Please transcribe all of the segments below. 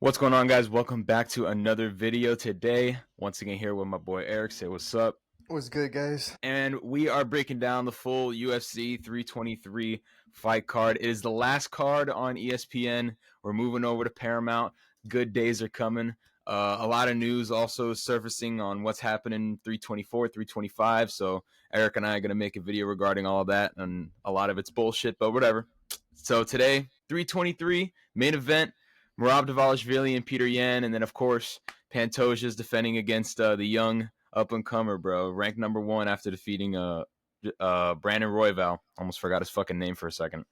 What's going on, guys? Welcome back to another video today. Once again here with my boy Eric. Say what's up. What's good, guys? And we are breaking down the full UFC 323 fight card. It is the last card on ESPN. We're moving over to Paramount. Good days are coming. A lot of news also surfacing on what's happening 324, 325. So Eric and I are going to make a video regarding all of that, and a lot of it's bullshit, but whatever. So today, 323 main event. Dvalishvili and Peter Yan, and then of course Pantoja's defending against the young up-and-comer, bro, ranked number 1 after defeating Brandon Royval. Almost forgot his fucking name for a second.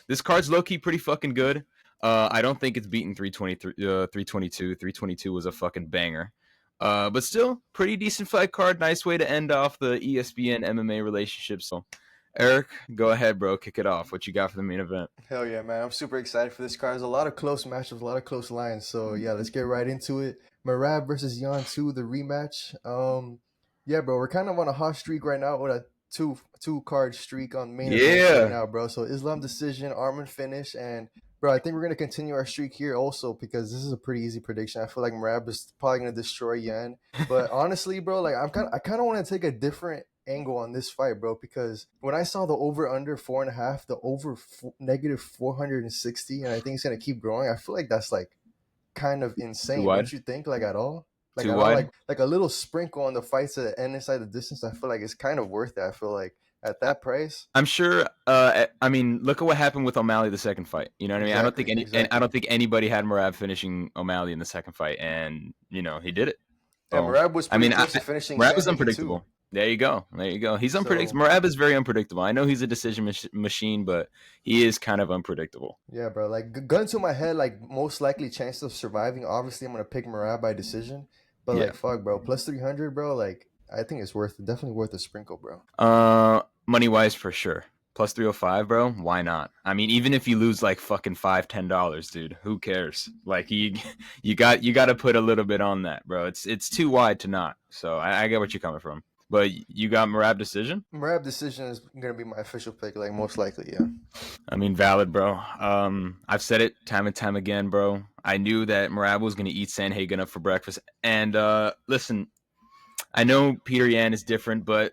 This card's low-key pretty fucking good. I don't think it's beaten 322. 322 was a fucking banger. But still, pretty decent fight card. Nice way to end off the ESPN MMA relationship. So, Eric, go ahead, bro. Kick it off. What you got for the main event? Hell yeah, man. I'm super excited for this card. There's a lot of close matchups, a lot of close lines. So, yeah, let's get right into it. Merab versus Yan 2, the rematch. Yeah, bro, we're kind of on a hot streak right now with a two-card streak on main events right now, bro. So, Islam decision, Arman finish, and bro, I think we're going to continue our streak here also because this is a pretty easy prediction. I feel like Merab is probably going to destroy Yan. But honestly, bro, like I kind of want to take a different angle on this fight, bro, because when I saw the over under 4.5, the over negative 460, and I think it's gonna keep growing, I feel like that's like kind of insane. Don't you think? Like at all? Like Too wide? Like a little sprinkle on the fights at the end inside the distance. I feel like it's kind of worth it. I feel like at that price. I'm sure. I mean, look at what happened with O'Malley the second fight. You know what I mean? I don't think anybody had Merab finishing O'Malley in the second fight, and he did it. Yeah, Merab was pretty close to finishing. Merab was unpredictable. Too. There you go. He's unpredictable. Merab is very unpredictable. I know he's a decision machine, but he is kind of unpredictable. Yeah, bro. Like, gun to my head, like, most likely chance of surviving. Obviously, I'm going to pick Merab by decision. But, like, fuck, bro. Plus 300, bro. Like, I think it's definitely worth a sprinkle, bro. Money-wise, for sure. Plus 305, bro. Why not? I mean, even if you lose, like, fucking $5-10, dude, who cares? Like, you got to put a little bit on that, bro. It's too wide to not. So, I get what you're coming from. But you got Merab decision? Merab decision is going to be my official pick, like, most likely, yeah. I mean, valid, bro. I've said it time and time again, bro. I knew that Merab was going to eat Sanhagen up for breakfast. And, listen, I know Peter Yan is different, but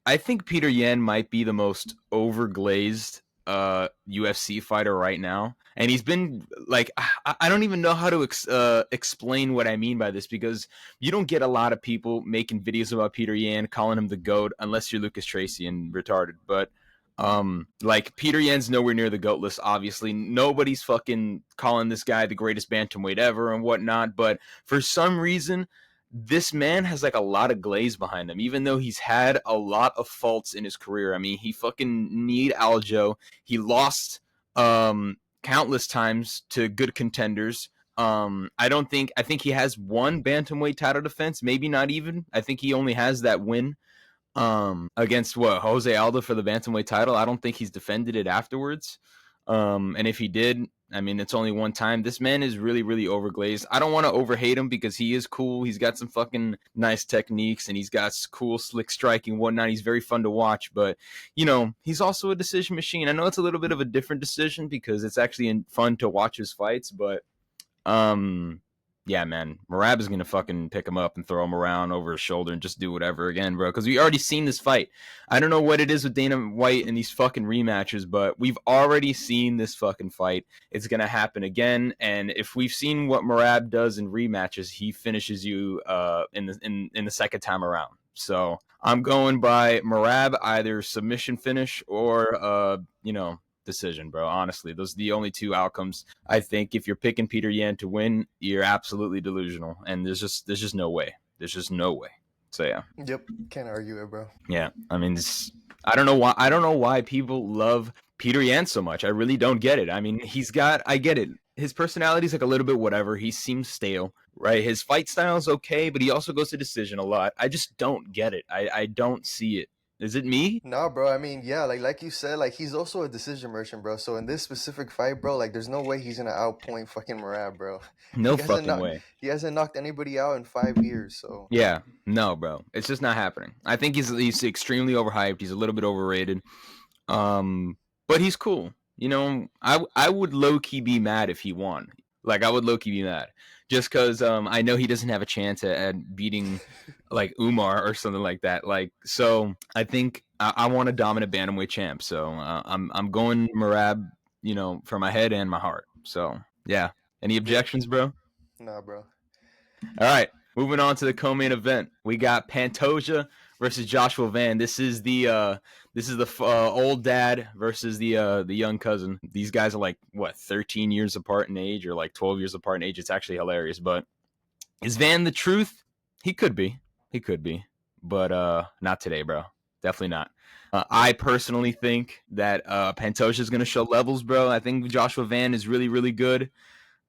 I think Peter Yan might be the most overglazed UFC fighter right now. And he's been like, I don't even know how to explain what I mean by this, because you don't get a lot of people making videos about Peter Yan, calling him the GOAT, unless you're Lucas Tracy and retarded. But like, Peter Yan's nowhere near the GOAT list, obviously. Nobody's fucking calling this guy the greatest bantamweight ever and whatnot. But for some reason, this man has like a lot of glaze behind him, even though he's had a lot of faults in his career. I mean, he fucking kneed Aljo. He lost countless times to good contenders. I think he has one bantamweight title defense, maybe not even. I think he only has that win against Jose Aldo for the bantamweight title. I don't think he's defended it afterwards. And if he did, I mean, it's only one time. This man is really, really overglazed. I don't want to overhate him because he is cool. He's got some fucking nice techniques, and he's got cool, slick striking and whatnot. He's very fun to watch, but, you know, he's also a decision machine. I know it's a little bit of a different decision because it's actually fun to watch his fights, but, yeah, man, Merab is going to fucking pick him up and throw him around over his shoulder and just do whatever again, bro, because we already seen this fight. I don't know what it is with Dana White and these fucking rematches, but we've already seen this fucking fight. It's going to happen again, and if we've seen what Merab does in rematches, he finishes you in the second time around. So I'm going by Merab, either submission finish or, decision, bro. Honestly, those are the only two outcomes. I think if you're picking Peter Yan to win, you're absolutely delusional, and there's just no way. There's just no way. So yeah. Yep, can't argue it, bro. Yeah, I mean, I don't know why people love Peter Yan so much. I really don't get it. I mean, I get it. His personality's like a little bit whatever. He seems stale, right? His fight style is okay, but he also goes to decision a lot. I just don't get it. I don't see it. Is it me? No, bro. I mean, yeah, like you said, like he's also a decision merchant, bro. So in this specific fight, bro, like there's no way he's gonna outpoint fucking Merab, bro. No fucking way. He hasn't knocked anybody out in 5 years, so yeah, no, bro. It's just not happening. I think he's extremely overhyped. He's a little bit overrated. But he's cool. You know, I would low key be mad if he won. Like I would low-key be mad just because I know he doesn't have a chance at beating like Umar or something like that. Like so, I think I want a dominant bantamweight champ. So I'm going Marab, for my head and my heart. So yeah. Any Yeah. objections, bro? Nah, bro. All right, moving on to the co-main event. We got Pantoja versus Joshua Van. This is the old dad versus the young cousin. These guys are like what 13 years apart in age or like 12 years apart in age. It's actually hilarious. But is Van the truth? He could be. He could be. But not today, bro. Definitely not. I personally think that Pantoja is going to show levels, bro. I think Joshua Van is really, really good.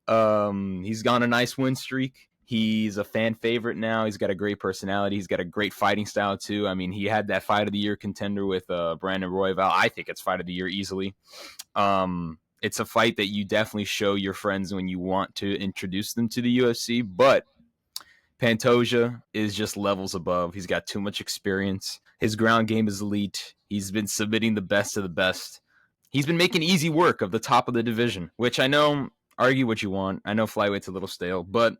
He's gone a nice win streak. He's a fan favorite now. He's got a great personality. He's got a great fighting style too. I mean, he had that fight of the year contender with Brandon Royval. I think it's fight of the year easily. It's a fight that you definitely show your friends when you want to introduce them to the UFC. But Pantoja is just levels above. He's got too much experience. His ground game is elite. He's been submitting the best of the best. He's been making easy work of the top of the division, which I know, argue what you want. I know flyweight's a little stale, but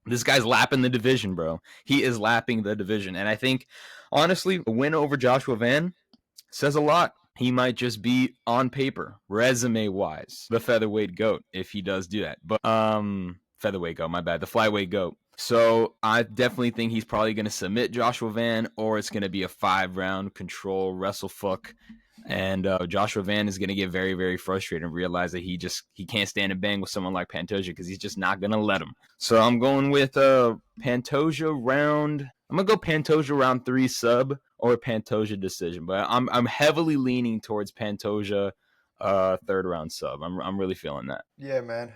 this guy's lapping the division, bro. He is lapping the division. And I think, honestly, a win over Joshua Van says a lot. He might just be, on paper, resume-wise, the featherweight GOAT if he does do that. But, featherweight GOAT, my bad. The flyweight GOAT. So I definitely think he's probably going to submit Joshua Van, or it's going to be a 5-round control wrestle fuck. And Joshua Van is going to get very, very frustrated and realize that he can't stand and bang with someone like Pantoja because he's just not going to let him. So I'm going with Pantoja round. I'm going to go Pantoja round 3 sub or Pantoja decision, but I'm heavily leaning towards Pantoja 3rd round sub. I'm really feeling that. Yeah, man.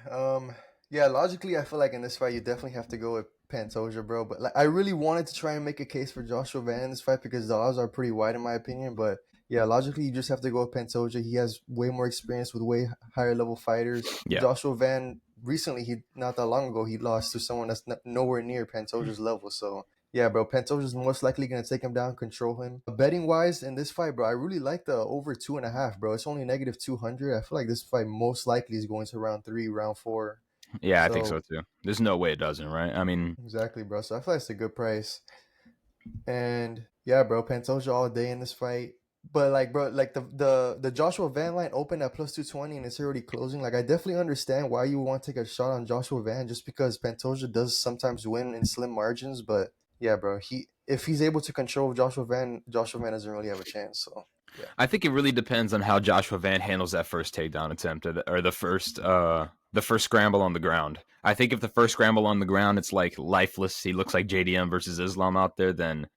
Yeah, logically, I feel like in this fight, you definitely have to go with Pantoja, bro. But like, I really wanted to try and make a case for Joshua Van in this fight because the odds are pretty wide in my opinion. But yeah, logically, you just have to go with Pantoja. He has way more experience with way higher level fighters. Yeah. Joshua Van recently, he not that long ago, he lost to someone that's nowhere near Pantoja's level. So yeah, bro, Pantoja's most likely gonna take him down, control him. Betting wise in this fight, bro, I really like the over 2.5, bro. It's only negative 200. I feel like this fight most likely is going to round 3, round 4. Yeah, I think So so too. There's no way it doesn't, right? I mean, exactly, bro. So I feel like it's a good price. And yeah, bro, Pantoja all day in this fight. But like, bro, like the Joshua Van line opened at plus 220 and it's already closing. Like, I definitely understand why you want to take a shot on Joshua Van just because Pantoja does sometimes win in slim margins. But yeah, bro, if he's able to control Joshua Van doesn't really have a chance. So yeah, I think it really depends on how Joshua Van handles that first takedown attempt or the first scramble on the ground. I think if the first scramble on the ground it's like lifeless, he looks like JDM versus Islam out there, then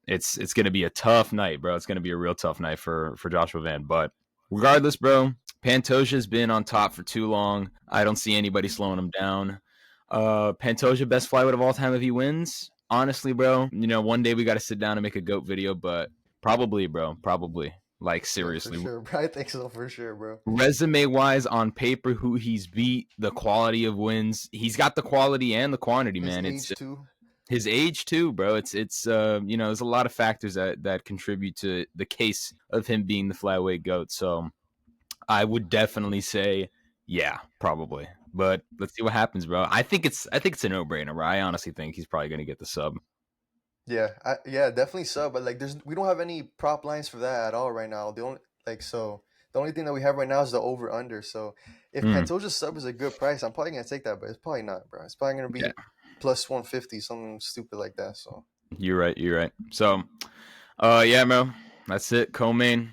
it's gonna be a tough night, bro. It's gonna be a real tough night for Joshua Van. But regardless, bro, Pantoja's been on top for too long. I don't see anybody slowing him down. Pantoja best flyweight of all time if he wins. Honestly, bro, one day we got to sit down and make a GOAT video, but probably, bro. Probably. Like, yeah, for seriously. sure, bro. I think so for sure, bro. Resume wise, on paper, who he's beat, the quality of wins. He's got the quality and the quantity, His man. It's age too. his age too, bro. It's there's a lot of factors that contribute to the case of him being the flyweight GOAT. So I would definitely say, yeah, probably. But let's see what happens, bro. I think it's a no-brainer, bro. I honestly think he's probably gonna get the sub. Yeah, yeah, definitely sub. But like, we don't have any prop lines for that at all right now. The only thing that we have right now is the over under. So if Mm, Pantoja's sub is a good price, I'm probably gonna take that. But it's probably not, bro. It's probably gonna yeah, be plus 150, something stupid like that. So you're right. You're right. So, yeah, bro. That's it. Co-main.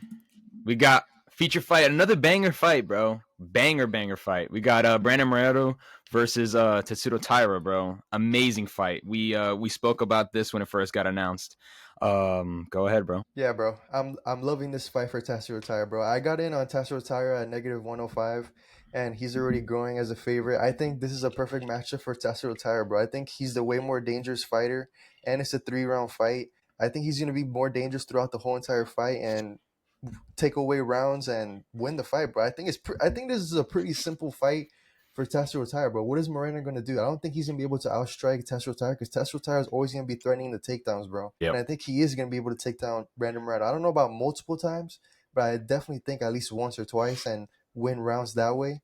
We got feature fight, another banger fight, bro. Banger fight. We got Brandon Moreno versus Tetsudo Taira, bro. Amazing fight. We spoke about this when it first got announced. Go ahead, bro. yeah, bro. I'm loving this fight for Tassiro Taira, bro. I got in on Tassiro Taira at negative 105, and he's already growing as a favorite. I think this is a perfect matchup for Tassiro Taira, bro. I think he's the way more dangerous fighter, and it's a 3-round fight. I think he's gonna be more dangerous throughout the whole entire fight and take away rounds and win the fight, bro. I think this is a pretty simple fight for Tassiro Taira, bro. What is Moreno gonna do? I don't think he's gonna be able to outstrike Tassiro Taira because Tassiro Taira is always gonna be threatening the takedowns, bro. And Yep. I think he is gonna be able to take down Brandon Moreno. I don't know about multiple times, but I definitely think at least once or twice and win rounds that way.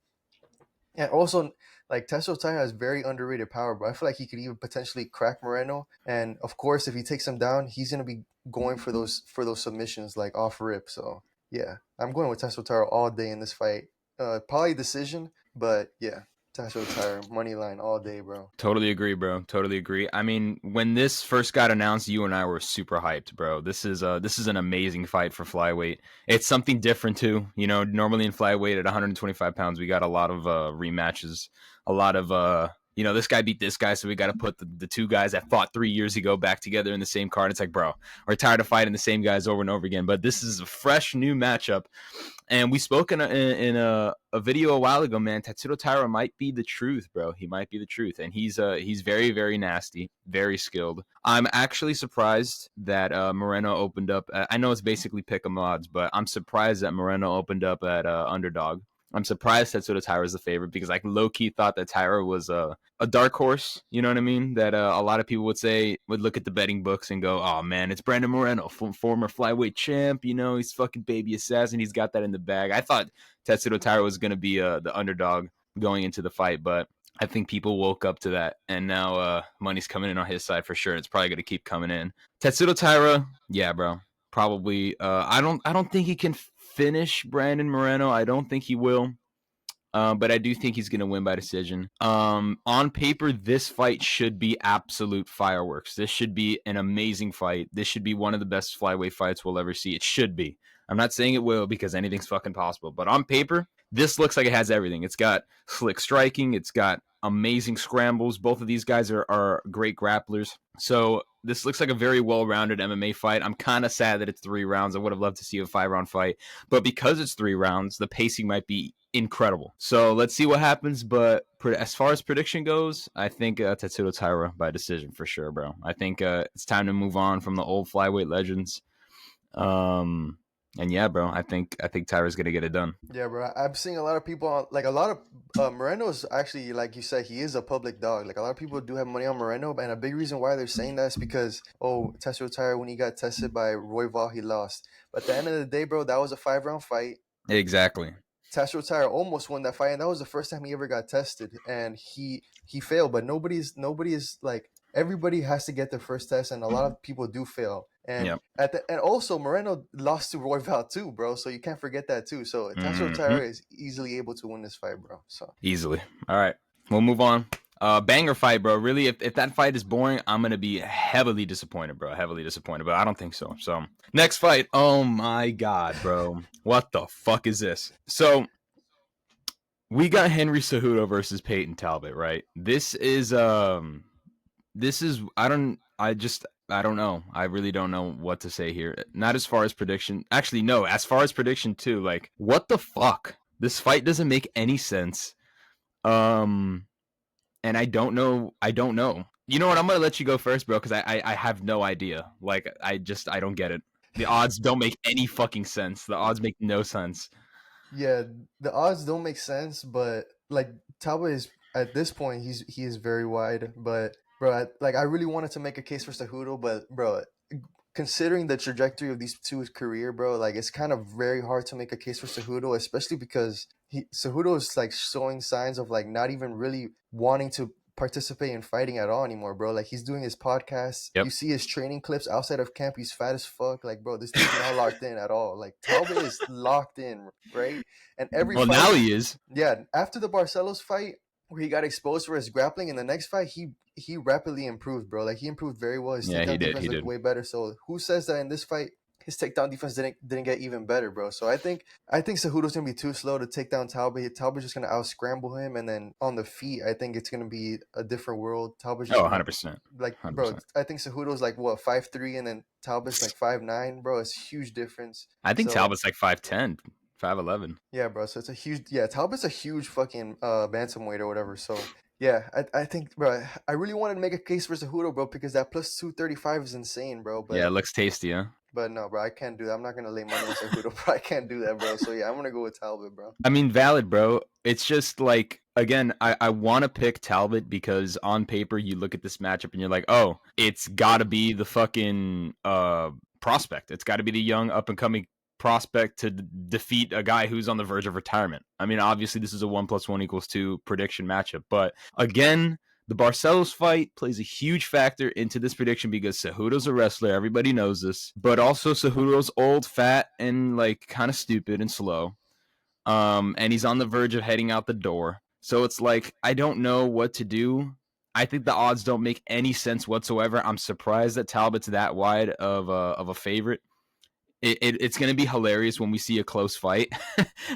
And also, like Testo Taira has very underrated power, but I feel like he could even potentially crack Moreno. And of course, if he takes him down, he's gonna be going for those submissions like off rip. So yeah, I'm going with Testo Taira all day in this fight. Probably decision, but yeah, Testo Taira money line all day, bro. Totally agree, bro. Totally agree. I mean, when this first got announced, you and I were super hyped, bro. This is an amazing fight for flyweight. It's something different too. You know, normally in flyweight at 125 pounds, we got a lot of rematches, a lot of you know, this guy beat this guy, so we got to put the two guys that fought 3 years ago back together in the same card. It's like, bro, we're tired of fighting the same guys over and over again. But this is a fresh new matchup. And we spoke in a video a while ago, man. Tatsuro Taira might be the truth, bro. He might be the truth, and he's very very nasty, very skilled. I'm actually surprised that Moreno opened up. I know it's basically pick 'em odds, but I'm surprised that Moreno opened up at underdog. I'm surprised Tetsudo Taira is the favorite because I low key thought that Taira was a dark horse. You know what I mean? That a lot of people would look at the betting books and go, "Oh man, it's Brandon Moreno, former flyweight champ. You know, he's fucking baby assassin. He's got that in the bag." I thought Tetsudo Taira was going to be the underdog going into the fight, but I think people woke up to that, and now money's coming in on his side for sure. It's probably going to keep coming in. Tetsudo Taira, yeah, bro, probably. I don't think he can finish Brandon Moreno. I don't think he will. But I do think he's going to win by decision. On paper, this fight should be absolute fireworks. This should be an amazing fight. This should be one of the best flyweight fights we'll ever see. It should be. I'm not saying it will because anything's fucking possible. But on paper, this looks like it has everything. It's got slick striking. It's got amazing scrambles. Both of these guys are great grapplers. So this looks like a very well-rounded MMA fight. I'm kind of sad that it's 3 rounds. I would have loved to see a 5-round fight. But because it's 3 rounds, the pacing might be incredible. So let's see what happens. But as far as prediction goes, I think Tetsudo Taira by decision for sure, bro. I think it's time to move on from the old flyweight legends. And yeah, bro, I think Taira's gonna get it done. Yeah, bro. I'm seeing a lot of people like a lot of Moreno's actually, like you said, he is a public dog. Like a lot of people do have money on Moreno, and a big reason why they're saying that is because Testo Taira, when he got tested by Royval, he lost. But at the end of the day, bro, that was a 5-round fight. Exactly. Testo Taira almost won that fight, and that was the first time he ever got tested, and he failed. But nobody is like, everybody has to get their first test, and a lot of people do fail. And Yep. and also Moreno lost to Royval too, bro. So you can't forget that too. So Testo Taira is easily able to win this fight, bro. So Easily. All right, we'll move on. Banger fight, bro. Really, if that fight is boring, I'm gonna be heavily disappointed, bro. Heavily disappointed, but I don't think so. So next fight. Oh my god, bro. What the fuck is this? So we got Henry Cejudo versus Peyton Talbot, right? This is I don't know. I really don't know what to say here. Not as far as prediction. Actually, no. As far as prediction too. Like, what the fuck? This fight doesn't make any sense. And I don't know. I don't know. You know what? I'm gonna let you go first, bro, because I have no idea. Like, I don't get it. The odds don't make any fucking sense. The odds make no sense. yeah, the odds don't make sense, but like Talbot is at this point he is very wide. But bro, I really wanted to make a case for Cejudo, but bro, considering the trajectory of these two's career, bro, like it's kind of very hard to make a case for Cejudo, especially because Cejudo is like showing signs of like not even really wanting to participate in fighting at all anymore, bro. Like he's doing his podcast. Yep. You see his training clips outside of camp. He's fat as fuck. Like, bro, this dude's not locked in at all. Like Talbot is locked in, right? And every Well, fight, now he is. yeah, after the Barcelos fight where he got exposed for his grappling, in the next fight he rapidly improved, bro. Like he improved very well. His Yeah, he takedown did. defense He looked did. way better. So who says that in this fight his takedown defense didn't get even better, bro? So I think Cejudo's gonna be too slow to take down Talbot. Talbot's just gonna out scramble him, and then on the feet, I think it's gonna be a different world. Talbot's just Oh, gonna 100%. like, bro. 100%. I think Cejudo's like what 5'3", and then Talbot's like 5'9", bro. It's a huge difference. I think So Talbot's like 5'10", 5'11". yeah, bro. So it's a huge, yeah. Talbot's a huge fucking bantamweight or whatever. So yeah, I think, bro. I really wanted to make a case for Cejudo, bro, because that plus 235 is insane, bro. Yeah, it looks tasty, huh? But no, bro, I can't do that. I'm not gonna lay money on Cejudo, bro. I can't do that, bro. So yeah, I'm gonna go with Talbot, bro. I mean, valid, bro. It's just like, again, I want to pick Talbot because on paper you look at this matchup and you're like, oh, it's got to be the fucking prospect. It's got to be the young up and coming prospect to defeat a guy who's on the verge of retirement. I mean, obviously, this is a 1+1=2 prediction matchup, but again, the Barcelos fight plays a huge factor into this prediction because Cejudo's a wrestler. Everybody knows this. But also Cejudo's old, fat, and like kind of stupid and slow. And he's on the verge of heading out the door. So it's like, I don't know what to do. I think the odds don't make any sense whatsoever. I'm surprised that Talbot's that wide of a favorite. It's going to be hilarious when we see a close fight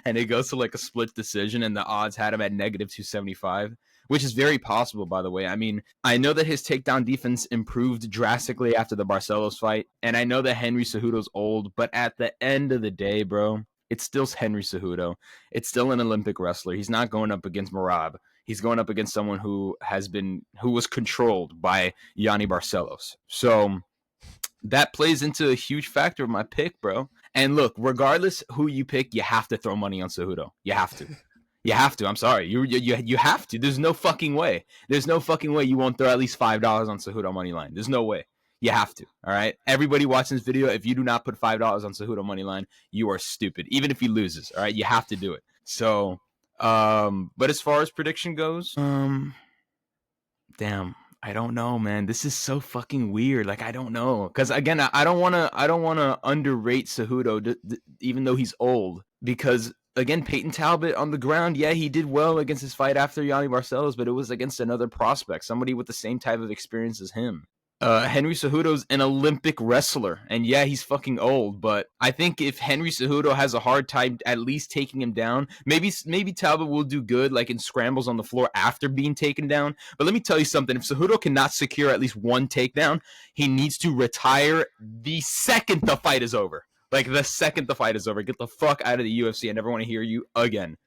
and it goes to like a split decision and the odds had him at -275, which is very possible, by the way. I mean, I know that his takedown defense improved drastically after the Barcelos fight, and I know that Henry Cejudo's old, but at the end of the day, bro, it's still Henry Cejudo. It's still an Olympic wrestler. He's not going up against Merab. He's going up against someone who was controlled by Yanni Barcelos. So that plays into a huge factor of my pick, bro. And look, regardless who you pick, you have to throw money on Cejudo. You have to. You have to. I'm sorry. You have to. There's no fucking way. There's no fucking way you won't throw at least $5 on Cejudo money line. There's no way. You have to. All right. Everybody watching this video, if you do not put $5 on Cejudo money line, you are stupid. Even if he loses. All right. You have to do it. So, but as far as prediction goes, damn. I don't know, man. This is so fucking weird. Like, I don't know. Because, again, I don't want to underrate Cejudo, even though he's old. Because, again, Peyton Talbot on the ground, yeah, he did well against his fight after Yanni Barcelos, but it was against another prospect, somebody with the same type of experience as him. Henry Cejudo's an Olympic wrestler, and yeah, he's fucking old, but I think if Henry Cejudo has a hard time at least taking him down, maybe Talbot will do good, like in scrambles on the floor after being taken down, but let me tell you something, if Cejudo cannot secure at least one takedown, he needs to retire the second the fight is over. Like, the second the fight is over. Get the fuck out of the UFC. I never want to hear you again.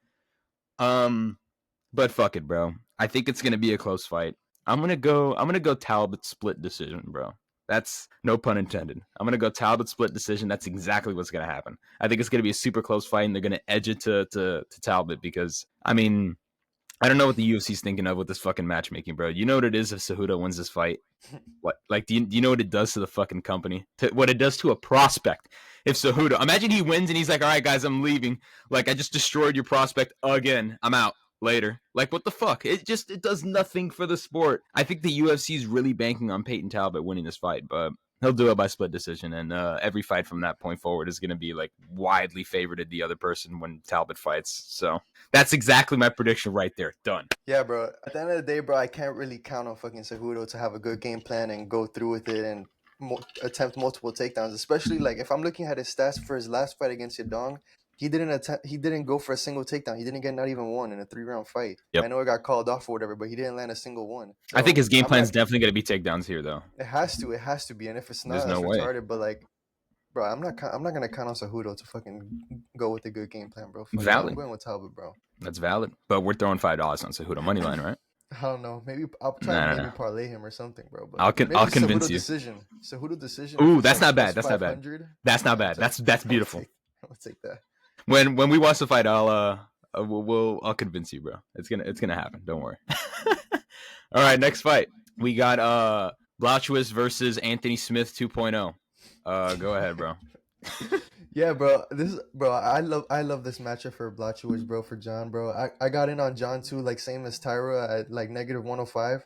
But fuck it, bro. I think it's gonna be a close fight. I'm gonna go Talbot split decision, bro. That's no pun intended. I'm gonna go Talbot split decision. That's exactly what's gonna happen. I think it's gonna be a super close fight, and they're gonna edge it to Talbot because I mean, I don't know what the UFC's thinking of with this fucking matchmaking, bro. You know what it is if Cejudo wins this fight? What? Like, do you know what it does to the fucking company? What it does to a prospect? If Cejudo, imagine he wins and he's like, all right, guys, I'm leaving. Like, I just destroyed your prospect again. I'm out. Later. Like, what the fuck? It does nothing for the sport. I think the UFC is really banking on Peyton Talbot winning this fight, but he'll do it by split decision, and every fight from that point forward is going to be like widely favored the other person when Talbot fights. So that's exactly my prediction right there. Done. Yeah, bro. At the end of the day, bro, I can't really count on fucking Cejudo to have a good game plan and go through with it and attempt multiple takedowns. Especially like if I'm looking at his stats for his last fight against Yadong, he didn't go for a single takedown. He didn't get not even one in a 3-round fight. Yep. I know it got called off or whatever, but he didn't land a single one. So I think his game plan is definitely going to be takedowns here, though. It has to be, and if it's not, There's that's no way. retarded. But like, bro, I'm not gonna count on Cejudo to fucking go with a good game plan, bro. Valid. I'm going with Talbot, bro. That's valid. But we're throwing $5 on Cejudo money line, right? I don't know. Maybe I'll try to maybe parlay him or something, bro. But I'll convince you. Cejudo decision. Ooh, that's not bad. That's not bad. That's not bad. That's beautiful. I'll take that. When we watch the fight, I'll convince you, bro. It's gonna happen. Don't worry. All right, next fight. We got Blachowicz versus Anthony Smith 2.0. Go ahead, bro. Yeah, bro. I love this matchup for Blachowicz, bro, for John, bro. I got in on John too, like same as Tyra at like -105.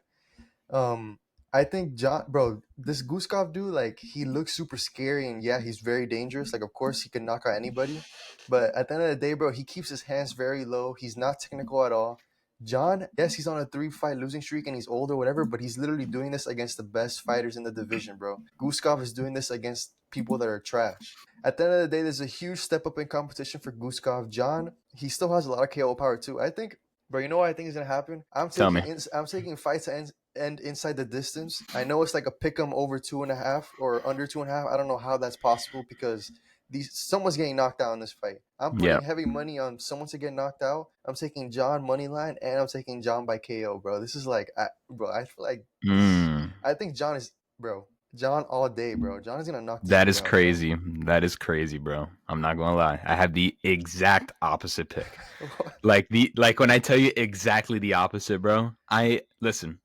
I think John, bro, this Guskov dude, like he looks super scary and yeah, he's very dangerous. Like of course he can knock out anybody, but at the end of the day, bro, he keeps his hands very low. He's not technical at all. John, yes, he's on a 3-fight losing streak and he's old or whatever, but he's literally doing this against the best fighters in the division, bro. Guskov is doing this against people that are trash. At the end of the day, there's a huge step up in competition for Guskov. John, he still has a lot of KO power too. I think, bro, you know what I think is gonna happen? I'm taking fights to end inside the distance. I know it's like a pick'em over 2.5 or under 2.5. I don't know how that's possible because someone's getting knocked out in this fight. I'm putting heavy money on someone to get knocked out. I'm taking John money line and I'm taking John by KO, bro. This is like, I feel like I think John is, bro. John all day, bro. John is gonna knock. That is crazy. That is crazy, bro. I'm not gonna lie. I have the exact opposite pick. like when I tell you exactly the opposite, bro. Listen.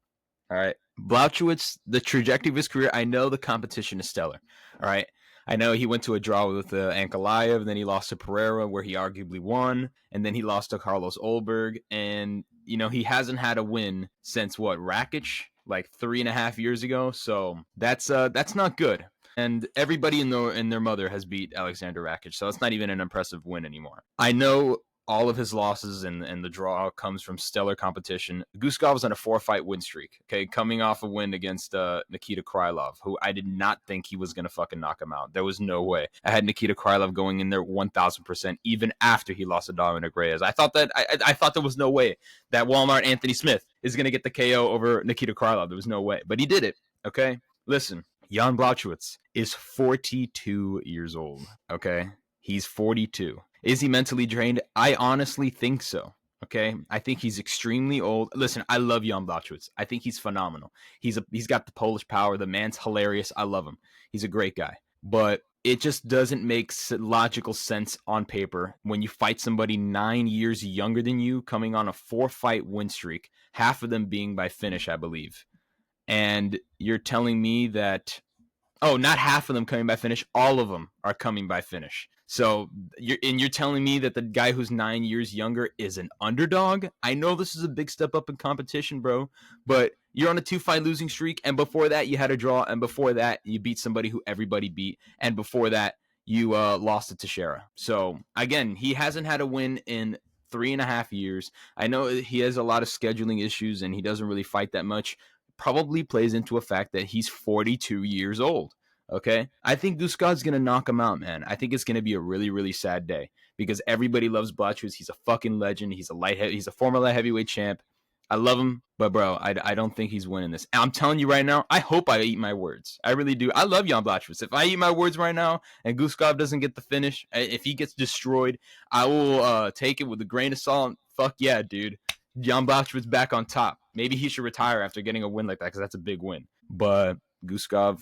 All right, Blachowicz, the trajectory of his career. I know the competition is stellar. All right. I know he went to a draw with Ankalaev, then he lost to Pereira, where he arguably won, and then he lost to Carlos Olberg. And, he hasn't had a win since what, Rakic? Like 3.5 years ago. So that's not good. And everybody in their mother has beat Alexander Rakic, so it's not even an impressive win anymore. I know all of his losses and the draw comes from stellar competition. Guskov was on a 4-fight win streak, okay, coming off a win against Nikita Krylov, who I did not think he was going to fucking knock him out. There was no way. I had Nikita Krylov going in there 1,000%, even after he lost to Dominic Reyes. I thought there was no way that Walmart Anthony Smith is going to get the KO over Nikita Krylov. There was no way, but he did it, okay? Listen, Jan Blachowicz is 42 years old, okay? He's 42. Is he mentally drained? I honestly think so. Okay, I think he's extremely old. Listen, I love Jan Blachowicz. I think he's phenomenal. He's got the Polish power. The man's hilarious. I love him. He's a great guy. But it just doesn't make logical sense on paper when you fight somebody 9 years younger than you, coming on a 4-fight win streak, half of them being by finish, I believe. And you're telling me that, oh, not half of them coming by finish, all of them are coming by finish. So you're telling me that the guy who's 9 years younger is an underdog? I know this is a big step up in competition, bro, but you're on a 2-fight losing streak, and before that you had a draw, and before that you beat somebody who everybody beat, and before that you lost to Teixeira. So again, he hasn't had a win in 3.5 years. I know he has a lot of scheduling issues and he doesn't really fight that much. Probably plays into a fact that he's 42 years old. Okay, I think Guskov's gonna knock him out, man. I think it's gonna be a really, really sad day because everybody loves Blachowicz. He's a fucking legend. He's a former light heavyweight champ. I love him, but bro, I don't think he's winning this. I'm telling you right now, I hope I eat my words. I really do. I love Jan Blachowicz. If I eat my words right now and Guskov doesn't get the finish, if he gets destroyed, I will take it with a grain of salt. Fuck yeah, dude. Jan Blachowicz back on top. Maybe he should retire after getting a win like that because that's a big win. But Guskov,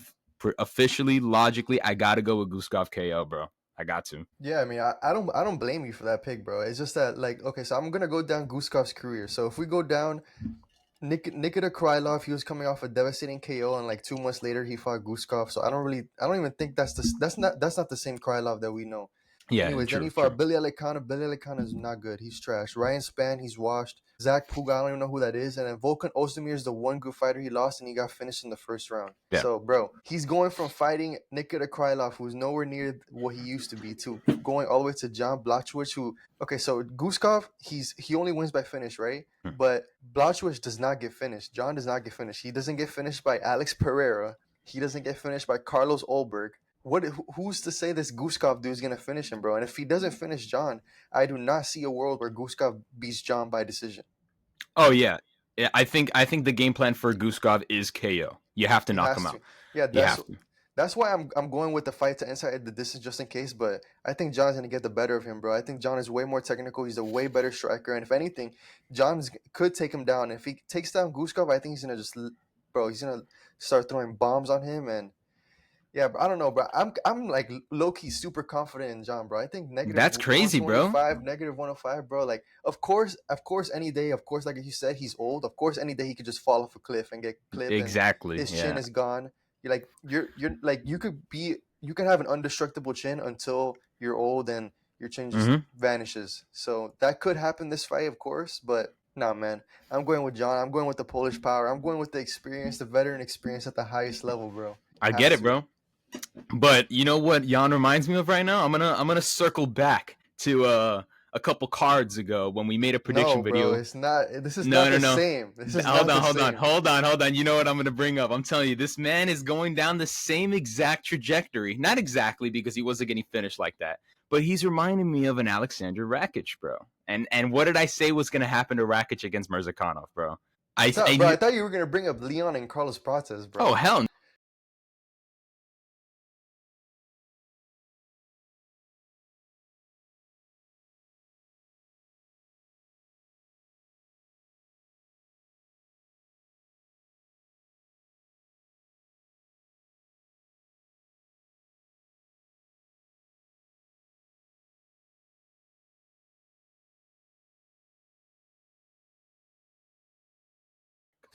officially, logically, I gotta go with Guskov KO, bro. I got to. Yeah, I mean, I don't blame you for that pick, bro. It's just that, like, okay, so I'm gonna go down Guskov's career. So if we go down Nikita Krylov, he was coming off a devastating KO, and like 2 months later he fought Guskov. So I don't even think that's not the same Krylov that we know. Yeah, Anyways, then true, he true. fought Billy Alicana. Billy Alicana is not good. He's trash. Ryan Spann, he's washed. Zach Puga, I don't even know who that is. And then Volkan Ozdemir is the one good fighter he lost, and he got finished in the first round. Yeah. So, bro, he's going from fighting Nikita Krylov, who's nowhere near what he used to be, to going all the way to Jan Blachowicz, who, okay, so Guskov, he only wins by finish, right? Hmm. But Blachowicz does not get finished. John does not get finished. He doesn't get finished by Alex Pereira. He doesn't get finished by Carlos Olberg. Who's to say this Guskov dude is gonna finish him, bro? And if he doesn't finish John, I do not see a world where Guskov beats John by decision. Oh yeah. Yeah, I think the game plan for Guskov is KO. You have to He knock has him to. out. Yeah, You that's have to. that's why I'm going with the fight to inside the distance just in case. But I think John's gonna get the better of him, bro. I think John is way more technical. He's a way better striker, and if anything, John could take him down. If he takes down Guskov, I think he's gonna he's gonna start throwing bombs on him. And yeah, bro, I don't know, bro. I'm like low key super confident in John, bro. I think negative That's crazy, bro. 125, negative 105, bro. Like, of course, any day, of course, like you said, he's old. Of course, any day he could just fall off a cliff and get clipped, and Exactly. his chin Yeah. is gone. You're like you can have an indestructible chin until you're old and your chin just Mm-hmm. vanishes. So that could happen this fight, of course, but. Nah, man. I'm going with John. I'm going with the Polish power. I'm going with the experience, the veteran experience at the highest level, bro. I get Has it, to. bro. But you know what Jan reminds me of right now? I'm gonna circle back to a couple cards ago when we made a No, prediction bro, video. it's not. This is No, not no, the no. same. This is Hold not on, the hold on, same. hold on, hold on. You know what I'm gonna bring up? I'm telling you, this man is going down the same exact trajectory. Not exactly because he wasn't getting finished like that, but he's reminding me of an Alexander Rakic, bro. And what did I say was gonna happen to Rakic against Mirzakhanov, bro? I thought you were gonna bring up Leon and Carlos Prates, Oh bro. hell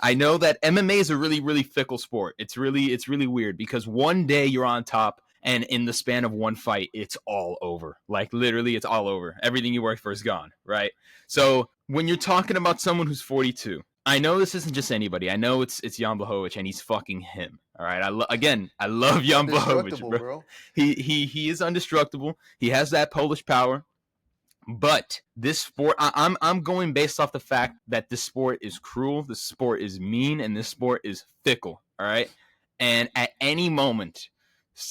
I know that MMA is a really, really fickle sport. It's really weird because one day you're on top and in the span of one fight, it's all over. Like literally, it's all over. Everything you worked for is gone, right? So when you're talking about someone who's 42, I know this isn't just anybody. I know it's Jan Blachowicz, and he's fucking him. All right. I love Jan Blachowicz, Indestructible, bro. bro. He is indestructible. He has that Polish power. But this sport, I'm going based off the fact that this sport is cruel, this sport is mean, and this sport is fickle. All right, and at any moment,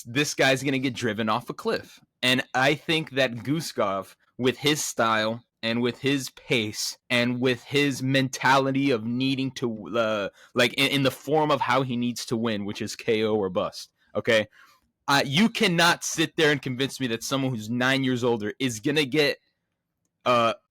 this guy's gonna get driven off a cliff. And I think that Guskov, with his style and with his pace and with his mentality of needing to, like in the form of how he needs to win, which is KO or bust. Okay, you cannot sit there and convince me that someone who's 9 years older is gonna get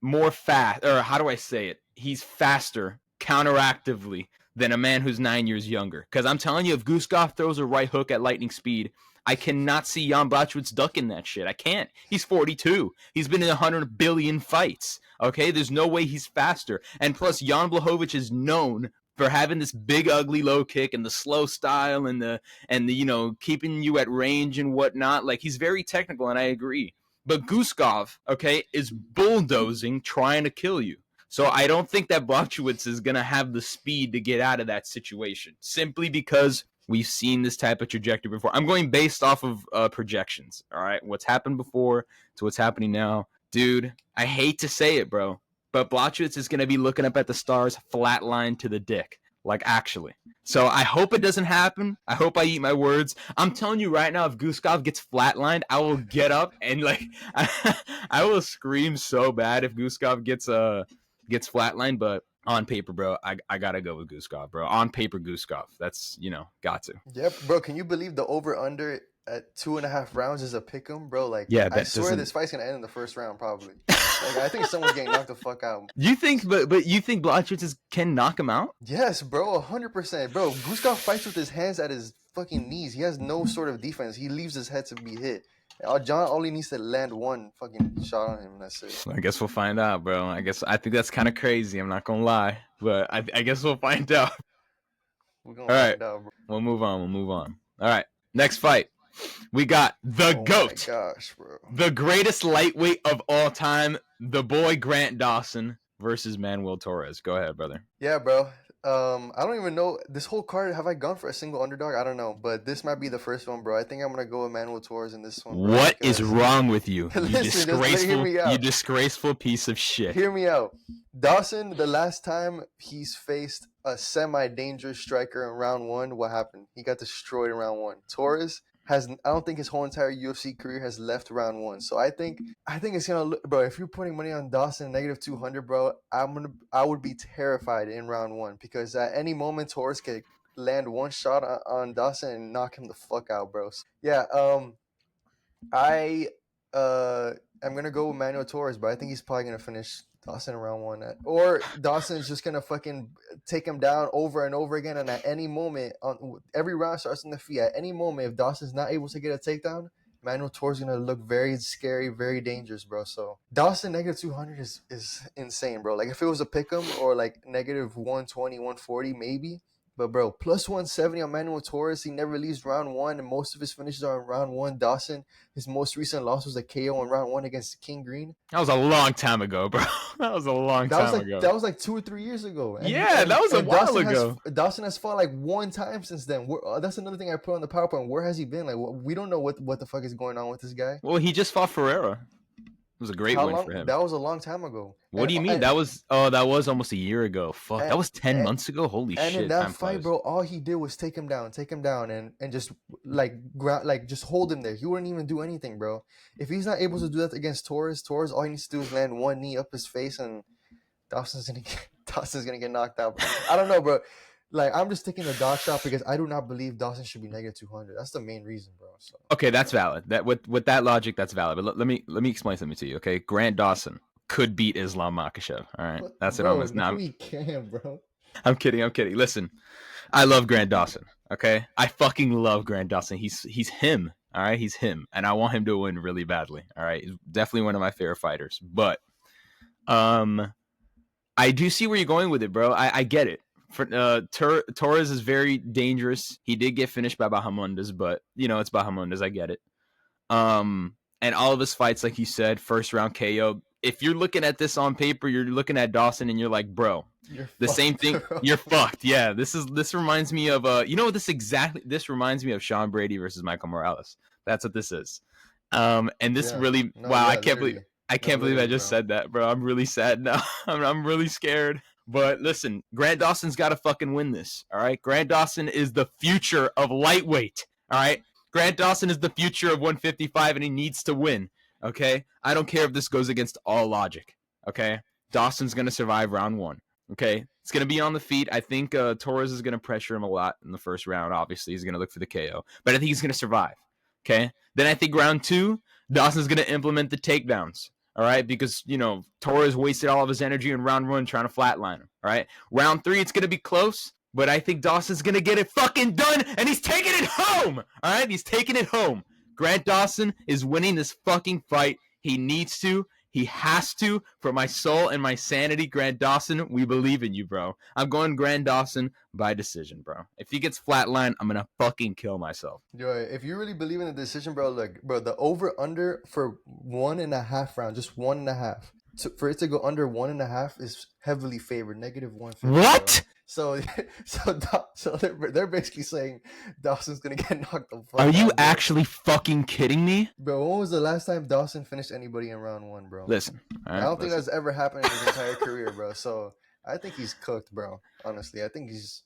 more fast, or how do I say it? He's faster counteractively than a man who's 9 years younger. Because I'm telling you, if Guskov throws a right hook at lightning speed, I cannot see Jan Blachowicz ducking that shit. I can't. He's 42. He's been in 100 billion fights. Okay, there's no way he's faster. And plus, Jan Blachowicz is known for having this big ugly low kick and the slow style and the keeping you at range and whatnot. Like, he's very technical, and I agree. But Guskov, okay, is bulldozing, trying to kill you. So I don't think that Blachowicz is going to have the speed to get out of that situation, simply because we've seen this type of trajectory before. I'm going based off of projections, all right? What's happened before to what's happening now. Dude, I hate to say it, bro, but Blachowicz is going to be looking up at the stars flatlined to the dick. Like, actually. So I hope it doesn't happen. I hope I eat my words. I'm telling you right now, if Guskov gets flatlined, I will get up and like I will scream so bad if Guskov gets flatlined. But on paper, bro, I gotta go with Guskov, bro. On paper, Guskov. That's got to. Yep, bro. Can you believe the over under at 2.5 rounds is a pick'em, bro? Like, yeah, I swear this fight's gonna end in the first round, probably. Like, I think someone's getting knocked the fuck out. You think, but you think Blachowicz can knock him out? Yes, bro, 100%, bro. Guskov fights with his hands at his fucking knees. He has no sort of defense. He leaves his head to be hit. John only needs to land one fucking shot on him, and that's it. I guess we'll find out, bro. I think that's kind of crazy. I'm not gonna lie, but I guess we'll find out. We're gonna find out, bro. We'll move on. All right, next fight. We got the GOAT. Oh my gosh, bro. The greatest lightweight of all time, the boy Grant Dawson versus Manuel Torres. Go ahead, brother. Yeah, bro. I don't even know this whole card. Have I gone for a single underdog? I don't know, but this might be the first one, bro. I think I'm gonna go with Manuel Torres in this one. Bro, what is wrong with you? Listen, you disgraceful piece of shit. Hear me out. Dawson, the last time he's faced a semi-dangerous striker in round one, what happened? He got destroyed in round one. Torres I don't think his whole entire UFC career has left round one. So I think it's gonna look, bro. If you're putting money on Dawson negative 200, bro, I would be terrified in round one, because at any moment Torres could land one shot on Dawson and knock him the fuck out, bro. So, yeah, I am gonna go with Manuel Torres, but I think he's probably gonna finish Dawson in round one, or Dawson's just gonna fucking take him down over and over again. And at any moment, on every round starts in the feet. At any moment, if Dawson's not able to get a takedown, Manuel Torres is gonna look very scary, very dangerous, bro. So Dawson negative 200 is insane, bro. Like, if it was a pick'em or like negative 120, 140, maybe. But, bro, plus 170 on Manuel Torres. He never leaves round one, and most of his finishes are in round one. Dawson, his most recent loss was a KO in round one against King Green. That was a long time ago, bro. That was a long time ago. That was like 2 or 3 years ago. That was a while ago. Dawson has fought like one time since then. That's another thing I put on the PowerPoint. Where has he been? Like, we don't know what the fuck is going on with this guy. Well, he just fought Ferreira. It was a great win for him. That was a long time ago. What do you mean? That was almost a year ago. Fuck, that was 10 months ago. Holy shit! And in that fight, bro, all he did was take him down, and just just hold him there. He wouldn't even do anything, bro. If he's not able to do that against Torres, all he needs to do is land one knee up his face, and Dawson's gonna get knocked out, bro. I don't know, bro. Like, I'm just taking the dog shot because I do not believe Dawson should be negative 200. That's the main reason, bro. So. Okay, that's valid. That with that logic, that's valid. But let me explain something to you. Okay, Grant Dawson could beat Islam Makhachev. All right, that's it. Almost now. We can, bro. I'm kidding. Listen, I love Grant Dawson. Okay, I fucking love Grant Dawson. He's him. All right, he's him, and I want him to win really badly. All right, he's definitely one of my favorite fighters. But I do see where you're going with it, bro. I get it. Torres is very dangerous. He did get finished by Bahamondes, but it's Bahamondes. I get it. And all of his fights, like you said, first round KO. If you're looking at this on paper, you're looking at Dawson, and you're like, bro, You're the same fucked, thing. bro. You're fucked. Yeah, this reminds me of this reminds me of Sean Brady versus Michael Morales. That's what this is. And this Yeah. really, No, wow, yeah, literally. I No, can't believe I literally, just bro. said that, bro. I'm really sad now. I'm really scared. But listen, Grant Dawson's got to fucking win this. All right, Grant Dawson is the future of lightweight. All right, Grant Dawson is the future of 155, and he needs to win. Okay, I don't care if this goes against all logic. Okay, Dawson's gonna survive round one. Okay, it's gonna be on the feet. I think Torres is gonna pressure him a lot in the first round. Obviously, he's gonna look for the KO, but I think he's gonna survive. Okay, then I think round two, Dawson's gonna implement the takedowns. All right, because Torres wasted all of his energy in round one trying to flatline him. All right, round three, it's gonna be close, but I think Dawson's gonna get it fucking done, and he's taking it home. All right, he's taking it home. Grant Dawson is winning this fucking fight. He needs to. He has to. For my soul and my sanity, Grant Dawson, we believe in you, bro. I'm going Grant Dawson by decision, bro. If he gets flatlined, I'm gonna fucking kill myself. Yo, if you really believe in the decision, bro, look, bro, the over under for 1.5 rounds, just 1.5. For it to go under 1.5 is heavily favored, -150. What? Bro. So, so they're basically saying Dawson's gonna get knocked the fuck Are out. you Bro. actually fucking kidding me? Bro, when was the last time Dawson finished anybody in round one, bro? Listen, all right, I don't think listen. that's ever happened in his entire career, bro. So I think he's cooked, bro. Honestly, I think he's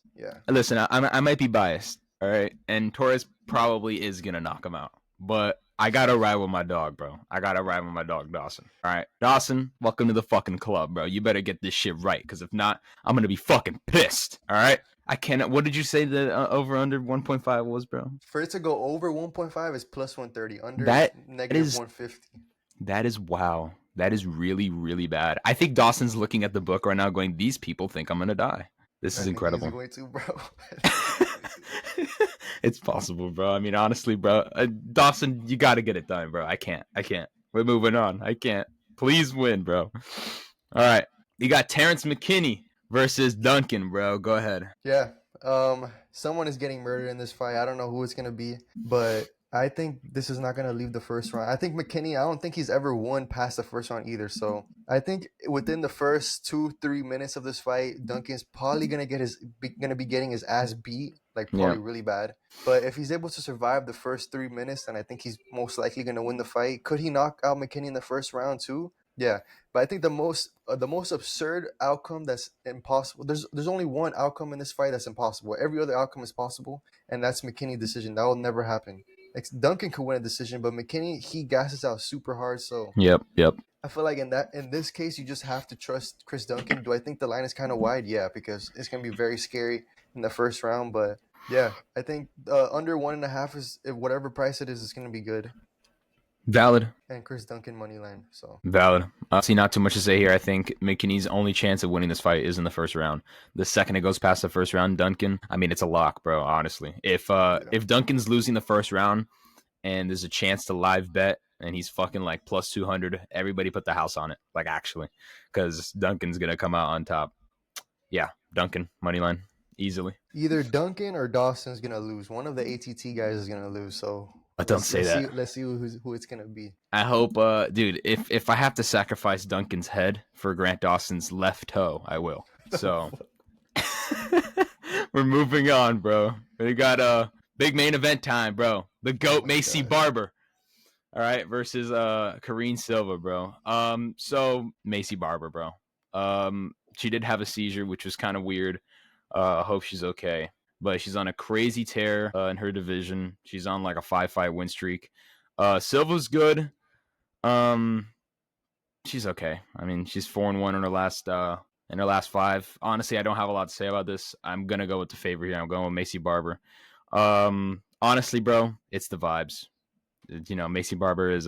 Listen, I might be biased, all right, and Torres probably is gonna knock him out, but I gotta ride with my dog, bro. I gotta ride with my dog, Dawson. All right, Dawson, welcome to the fucking club, bro. You better get this shit right, because if not, I'm gonna be fucking pissed. All right, I cannot. What did you say the over under 1.5 was, bro? For it to go over 1.5 is plus 130. Under That is negative is 150. that is wow. That is really really bad. I think Dawson's looking at the book right now, going, "These people think I'm gonna die." This is I think he's incredible. going to, bro. I think he's going to. It's possible, bro. I mean, honestly, bro, Dawson, you got to get it done, bro. I can't. We're moving on. I can't. Please win, bro. All right, you got Terrence McKinney versus Duncan, bro. Go ahead. Yeah. Someone is getting murdered in this fight. I don't know who it's gonna be, but I think this is not gonna leave the first round. I think McKinney. I don't think he's ever won past the first round either. So I think within the first 2-3 minutes of this fight, Duncan's probably gonna be getting his ass beat, like probably really bad. But if he's able to survive the first 3 minutes, then I think he's most likely gonna win the fight. Could he knock out McKinney in the first round too? Yeah, but I think the most absurd outcome that's impossible. There's only one outcome in this fight that's impossible. Every other outcome is possible, and that's McKinney decision. That will never happen. Like Duncan could win a decision, but McKinney, he gasses out super hard. So Yep. I feel like in this case, you just have to trust Chris Duncan. Do I think the line is kind of wide? Yeah, because it's gonna be very scary in the first round. But yeah, I think under 1.5 is whatever price it is gonna be good. Valid. And Chris Duncan money line. So Valid. See, not too much to say here. I think McKinney's only chance of winning this fight is in the first round. The second it goes past the first round, Duncan, I mean, it's a lock, bro. Honestly, if Duncan's losing the first round and there's a chance to live bet and he's fucking like plus 200, everybody put the house on it. Like actually, because Duncan's gonna come out on top. Yeah, Duncan money line easily. either Duncan or Dawson's gonna lose. One of the ATT guys is gonna lose. So Don't say that. Let's see who it's gonna be. I hope, dude. If I have to sacrifice Duncan's head for Grant Dawson's left toe, I will. So we're moving on, bro. We got a big main event time, bro. The GOAT Macy Barber, all right, versus Karine Silva, bro. So Macy Barber, bro. She did have a seizure, which was kind of weird. I hope she's okay. But she's on a crazy tear in her division. She's on like a 5-fight win streak. Silva's good. She's okay. I mean, she's 4-1 in her last 5. Honestly, I don't have a lot to say about this. I'm gonna go with the favorite here. I'm going with Macy Barber. Honestly, bro, it's the vibes. Macy Barber is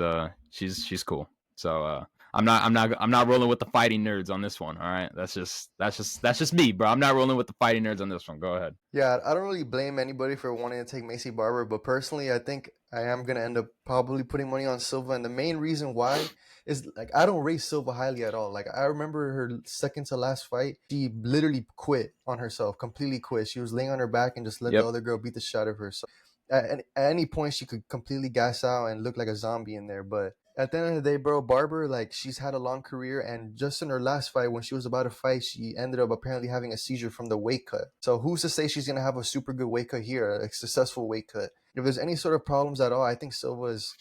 she's cool. So I'm not rolling with the fighting nerds on this one. All right, that's just me, bro. I'm not rolling with the fighting nerds on this one. Go ahead. Yeah, I don't really blame anybody for wanting to take Macy Barber, but personally, I think I am gonna end up probably putting money on Silva, and the main reason why is like I don't rate Silva highly at all. Like I remember her second to last fight, she literally quit on herself, completely quit. She was laying on her back and just let the Yep. other girl beat the shit out of her. So at any point, she could completely gas out and look like a zombie in there, but at the end of the day, bro, Barber, like, she's had a long career, and just in her last fight, when she was about to fight, she ended up apparently having a seizure from the weight cut. So who's to say she's gonna have a super good weight cut here, a successful weight cut? If there's any sort of problems at all, I think Silva is.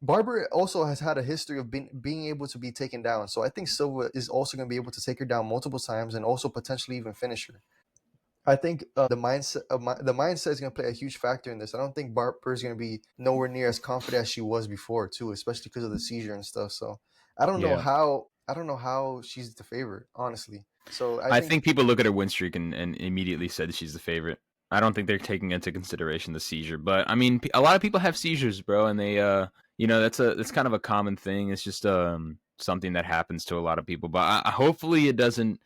Barber also has had a history of being able to be taken down, so I think Silva is also going to be able to take her down multiple times and also potentially even finish her. I think the mindset is going to play a huge factor in this. I don't think Barber is going to be nowhere near as confident as she was before, too, especially because of the seizure and stuff. So Yeah. I don't know how she's the favorite, honestly. So I I think think people look at her win streak and immediately said she's the favorite. I don't think they're taking into consideration the seizure, but I mean, a lot of people have seizures, bro, and they, that's kind of a common thing. It's just something that happens to a lot of people. But hopefully, it doesn't,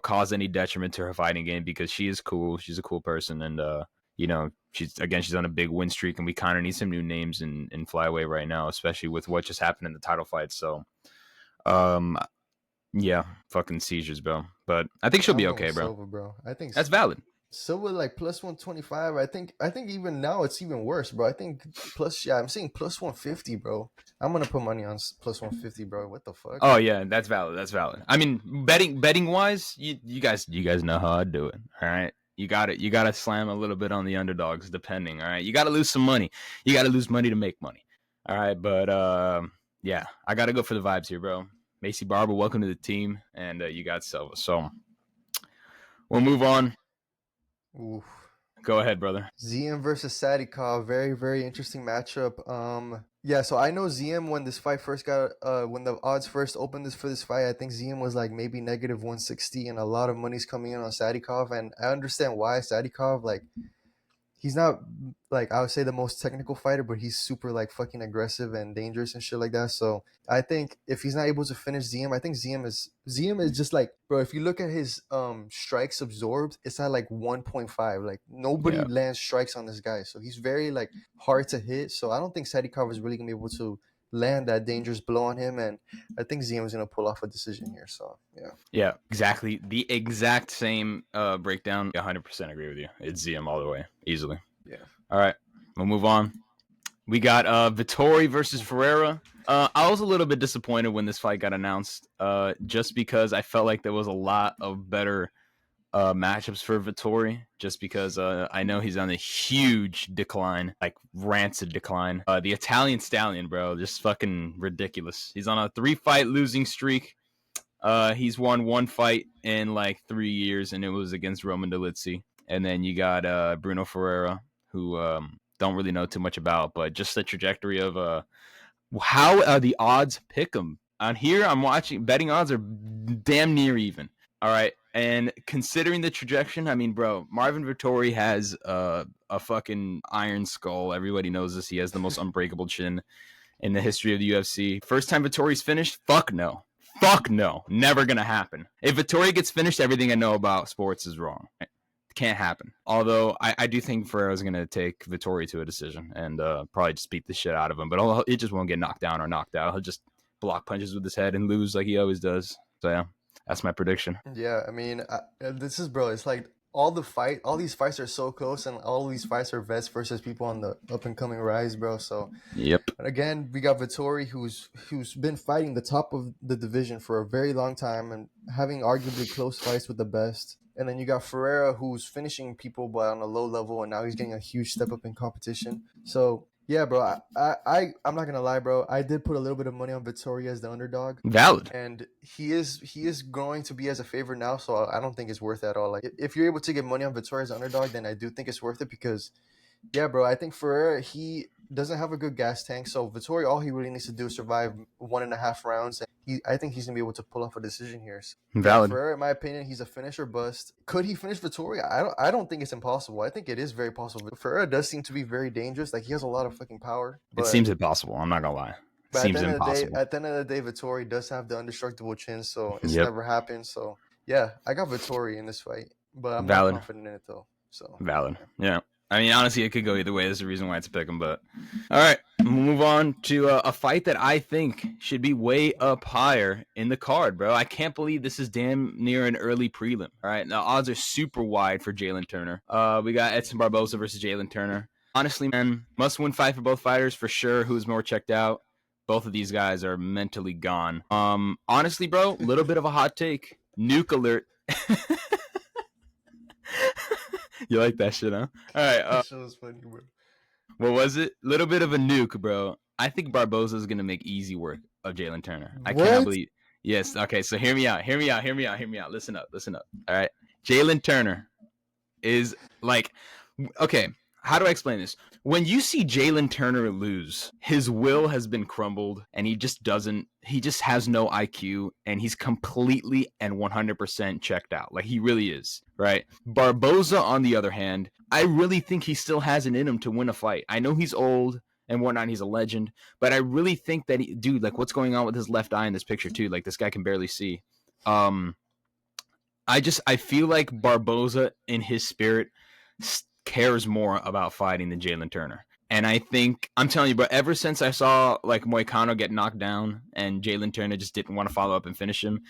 cause any detriment to her fighting game because she is cool. She's a cool person, and she's on a big win streak, and we kind of need some new names in flyweight right now, especially with what just happened in the title fight. So, um, yeah, fucking seizures, bro. But I think she'll I'm be going with okay, bro. Silva, bro. I think That's valid. Silva like plus 125. I think even now it's even worse, bro. I think plus yeah, I'm saying plus 150, bro. I'm gonna put money on plus 150, bro. What the fuck? Oh yeah, that's valid. That's valid. I mean, betting wise, you guys know how I do it. All right, you got to slam a little bit on the underdogs, depending. All right, you got to lose some money. You got to lose money to make money. All right, but yeah, I got to go for the vibes here, bro. Macy Barber, welcome to the team, and you got Silva. So we'll move on. Oof. Go ahead, brother. ZM versus Sadikov, very very interesting matchup. Yeah, so I know ZM when this fight first got when the odds first opened this for this fight, I think ZM was like maybe negative 160, and a lot of money's coming in on Sadikov, and I understand why. Sadikov, like, he's not like I would say the most technical fighter, but he's super like fucking aggressive and dangerous and shit like that. So I think if he's not able to finish ZM, I think ZM is just like, bro. If you look at his strikes absorbed, it's at like 1.5. Like nobody Yeah, lands strikes on this guy, so he's very like hard to hit. So I don't think Sadikov is really gonna be able to land that dangerous blow on him, and I think ZM is gonna pull off a decision here. So yeah. yeah, exactly. The exact same breakdown. 100% agree with you. It's ZM all the way, easily. Yeah. All right, we'll move on. We got Vittori versus Ferreira. I was a little bit disappointed when this fight got announced, just because I felt like there was a lot of better matchups for Vittori, just because I know he's on a huge decline, like rancid decline. The Italian Stallion, bro, just fucking ridiculous. He's on a 3-fight losing streak. He's won one fight in like 3 years, and it was against Roman Dolidze. And then you got Bruno Ferreira, who don't really know too much about, but just the trajectory of how the odds pick him. On here, I'm watching betting odds are damn near even. All right, and considering the trajectory, I mean, bro, Marvin Vittori has a fucking iron skull. Everybody knows this. He has the most unbreakable chin in the history of the UFC. First time Vittori's finished? Fuck no. Fuck no. Never gonna happen. If Vittori gets finished, everything I know about sports is wrong. Can't happen. Although I do think Ferreira's going to take Vittori to a decision and probably just beat the shit out of him. But it just won't get knocked down or knocked out. He'll just block punches with his head and lose like he always does. So yeah, that's my prediction. Yeah, I mean, this is bro. It's like all these fights are so close, and all these fights are vets versus people on the up and coming rise, bro. So Yep. and again, we got Vittori, who's been fighting the top of the division for a very long time and having arguably close fights with the best. And then you got Ferreira, who's finishing people but on a low level, and now he's getting a huge step up in competition. So yeah, bro, I'm not gonna lie, bro. I did put a little bit of money on Vittori as the underdog, Valid. and he is going to be as a favorite now. So I don't think it's worth it at all. Like if you're able to get money on Vittori as an underdog, then I do think it's worth it because yeah, bro. I think Ferreira, he doesn't have a good gas tank. So Vittori, all he really needs to do is survive 1.5 rounds. And I think he's gonna be able to pull off a decision here. So, yeah, Valid. Ferreira, in my opinion, he's a finisher bust. Could he finish Vittori? I don't think it's impossible. I think it is very possible. Ferreira does seem to be very dangerous. Like he has a lot of fucking power. It But seems impossible. I'm not gonna lie. But seems impossible. at the end of the day, Vittori does have the indestructible chin, so it's Yep, never happened. So yeah, I got Vittori in this fight, but I'm not valid. confident in it though. So Valid. yeah. Yeah. I mean, honestly, it could go either way. There's a reason why it's a pick 'em, but all right, we'll move on to a fight that I think should be way up higher in the card, bro. I can't believe this is damn near an early prelim. All right, the odds are super wide for Jalen Turner. We got Edson Barboza versus Jalen Turner. Honestly, man, must-win fight for both fighters for sure. Who's more checked out? Both of these guys are mentally gone. Honestly, bro, little bit of a hot take. Nuke alert. You like that shit, huh? All right. That show was funny, bro. What was it? Little bit of a nuke, bro. I think Barboza is gonna make easy work of Jalen Turner. I cannot What? believe. Yes. Okay. So hear me out. Hear me out. Hear me out. Hear me out. Listen up. Listen up. All right. Jalen Turner is like, okay. How do I explain this? When you see Jalen Turner lose, his will has been crumbled, and he just doesn't. He just has no IQ, and he's completely and 100% checked out. Like he really is, right? Barboza, on the other hand, I really think he still has it in him to win a fight. I know he's old and whatnot. He's a legend, but I really think that dude, like, what's going on with his left eye in this picture too? Like, this guy can barely see. I feel like Barboza, in his spirit, cares more about fighting than Jalen Turner. And I think, I'm telling you, bro, ever since I saw like Moicano get knocked down and Jalen Turner just didn't want to follow up and finish him,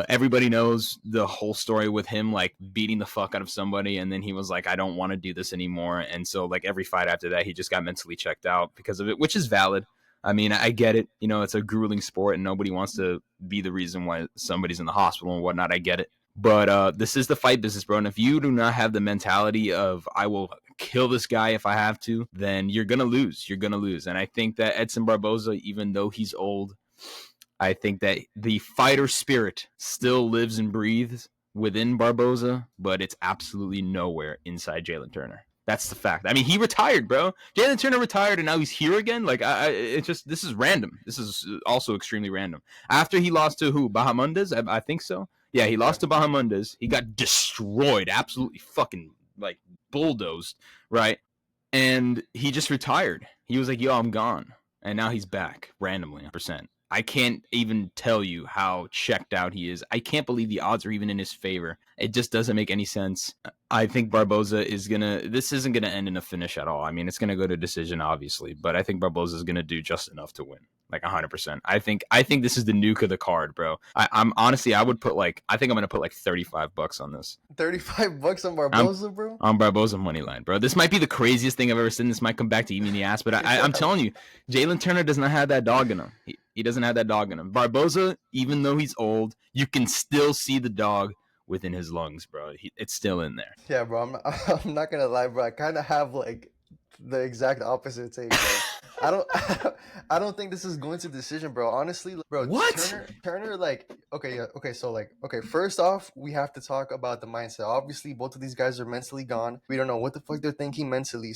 everybody knows the whole story with him like beating the fuck out of somebody, and then he was like, I don't want to do this anymore. And so like every fight after that, he just got mentally checked out because of it, which is valid. I mean, I get it. You know, it's a grueling sport and nobody wants to be the reason why somebody's in the hospital and whatnot. I get it. But this is the fight business, bro. And if you do not have the mentality of I will kill this guy if I have to, then you're gonna lose. You're gonna lose. And I think that Edson Barboza, even though he's old, I think that the fighter spirit still lives and breathes within Barboza, but it's absolutely nowhere inside Jalen Turner. That's the fact. I mean, he retired, bro. Jalen Turner retired, and now he's here again. Like, it's just, this is random. This is also extremely random. After he lost to who? Bahamundes? I think so. Yeah, he Yeah. lost to Bahamundes. He got destroyed, absolutely fucking like bulldozed, right? And he just retired. He was like, "Yo, I'm gone," and now he's back randomly, 100%. I can't even tell you how checked out he is. I can't believe the odds are even in his favor. It just doesn't make any sense. I think Barboza is gonna. This isn't gonna end in a finish at all. I mean, it's gonna go to decision, obviously, but I think Barboza is gonna do just enough to win, like 100%. I think this is the nuke of the card, bro. I'm honestly, I would put like, I think I'm gonna put like $35 on this. $35 on I'm Barboza, bro. on Barboza money line, bro. This might be the craziest thing I've ever seen. This might come back to eat me in the ass, but I'm telling you, Jalen Turner does not have that dog in him. He doesn't have that dog in him. Barboza, even though he's old, you can still see the dog within his lungs, bro. It's still in there. Yeah, bro. I'm not gonna lie, bro. I kind of have like the exact opposite take, bro. I don't I don't think this is going to decision, bro. Honestly, bro, What? Turner like okay, yeah, okay, so like okay, first off, we have to talk about the mindset. Obviously, both of these guys are mentally gone. We don't know what the fuck they're thinking mentally.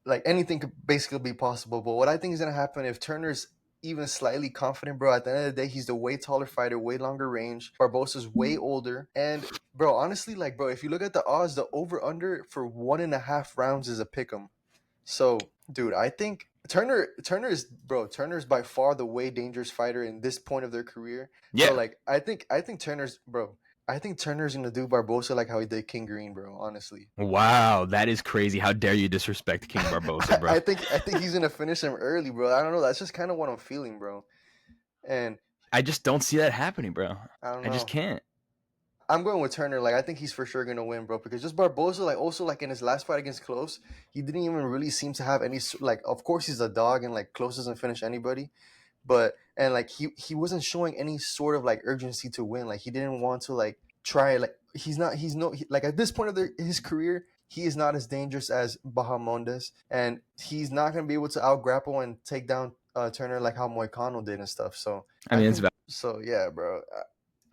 Like anything could basically be possible, but what I think is going to happen if Turner's even slightly confident, bro, at the end of the day, he's the way taller fighter, way longer range. Barbosa's way older. And bro, honestly, like bro, if you look at the odds, the over under for 1.5 rounds is a pick 'em. So, dude, I think Turner's by far the way dangerous fighter in this point of their career. So, Yeah. like, I think Turner's bro. I think Turner's gonna do Barbosa like how he did King Green, bro. Honestly, Wow, that is crazy. How dare you disrespect King Barboza, bro? I think he's gonna finish him early, bro. I don't know. That's just kind of what I'm feeling, bro. And I just don't see that happening, bro. I don't I just know. can't. I'm going with Turner. Like I think he's for sure gonna win, bro. Because just Barbosa, like also like in his last fight against Close, he didn't even really seem to have any like. Of course, he's a dog, and like Close doesn't finish anybody, but and like he wasn't showing any sort of like urgency to win. Like he didn't want to like try. Like he's no like at this point of his career, he is not as dangerous as Bahamondes, and he's not gonna be able to out grapple and take down Turner like how Moicano did and stuff. So I I mean, it's think so. Yeah, bro.